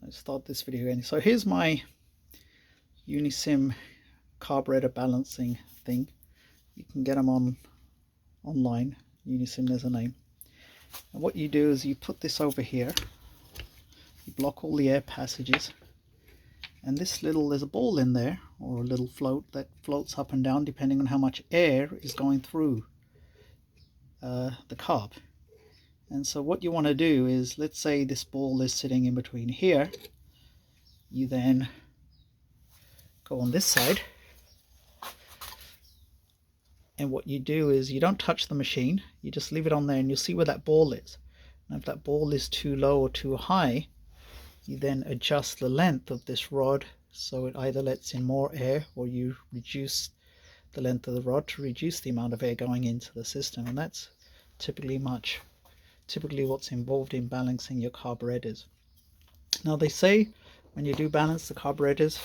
Let's start this video again. So here's my Unisim carburetor balancing thing. You can get them online. Unisim, there's a name. And what you do is you put this over here. You block all the air passages. And there's a ball in there, or a little float that floats up and down depending on how much air is going through the carb. And so what you want to do is, let's say this ball is sitting in between here. You then go on this side, and what you do is you don't touch the machine, you just leave it on there, and you'll see where that ball is. And if that ball is too low or too high, you then adjust the length of this rod so it either lets in more air, or you reduce the length of the rod to reduce the amount of air going into the system. And that's typically what's involved in balancing your carburetors. Now they say when you do balance the carburetors,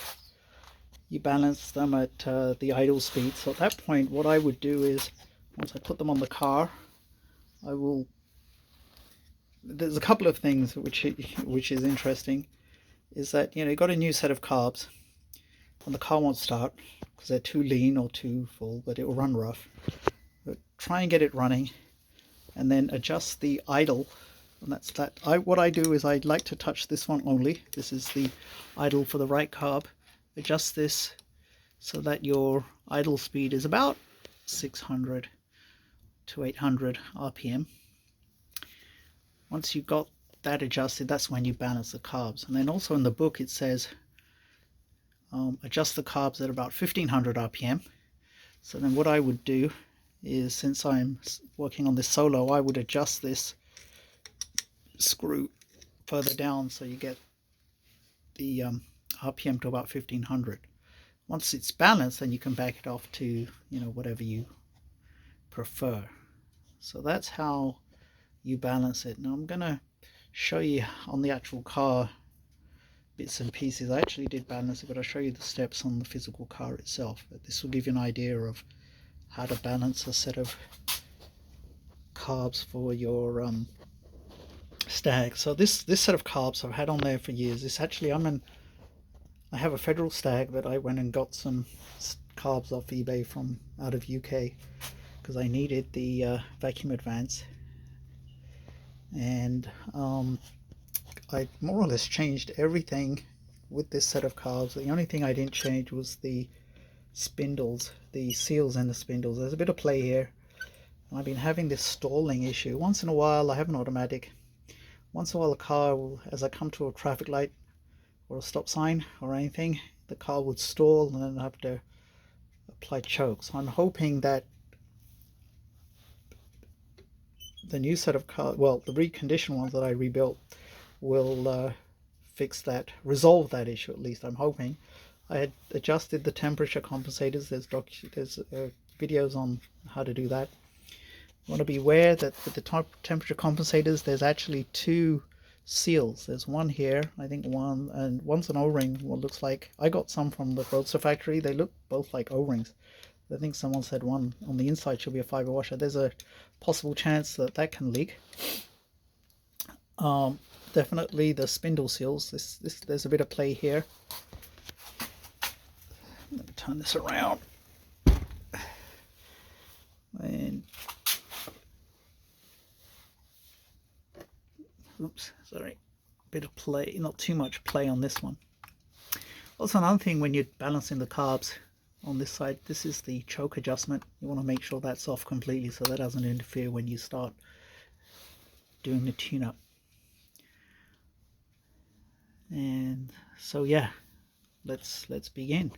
you balance them at the idle speed. So at that point, what I would do is, once I put them on the car, there's a couple of things which is interesting, is that, you got a new set of carbs and the car won't start because they're too lean or too full, but it will run rough. But try and get it running, and then adjust the idle. And that's that. What I do is I like to touch this one only. This is the idle for the right carb. Adjust this so that your idle speed is about 600 to 800 RPM. Once you've got that adjusted, that's when you balance the carbs. And then also in the book it says adjust the carbs at about 1500 RPM. So then what I would do is, since I'm working on this solo, I would adjust this screw further down so you get the RPM to about 1500. Once it's balanced, then you can back it off to whatever you prefer. So that's how you balance it. Now I'm gonna show you on the actual car bits and pieces. I actually did balance it, but I'll show you the steps on the physical car itself. But this will give you an idea of how to balance a set of carbs for your Stag. So this set of carbs I've had on there for years. This actually, I have a Federal Stag, but I went and got some carbs off eBay from out of UK because I needed the vacuum advance. And I more or less changed everything with this set of carbs. The only thing I didn't change was the spindles, the seals and the spindles. There's a bit of play here. I've been having this stalling issue. Once in a while, I have an automatic. Once in a while, the car will, as I come to a traffic light or a stop sign or anything, the car would stall, and then I have to apply choke. So I'm hoping that the new set of cars, well, the reconditioned ones that I rebuilt, will fix that, resolve that issue at least. I'm hoping. I had adjusted the temperature compensators. There's videos on how to do that. You want to be aware that with the temperature compensators, there's actually two seals. There's one here, I think one, and one's an O-ring. What looks like, I got some from the Roadster factory. They look both like O-rings. I think someone said one on the inside should be a fiber washer. There's a possible chance that that can leak. Definitely the spindle seals. There's a bit of play here. Let me turn this around. And oops, sorry, bit of play, not too much play on this one. Also, another thing when you're balancing the carbs on this side, this is the choke adjustment. You want to make sure that's off completely so that doesn't interfere when you start doing the tune-up. And so yeah, let's begin.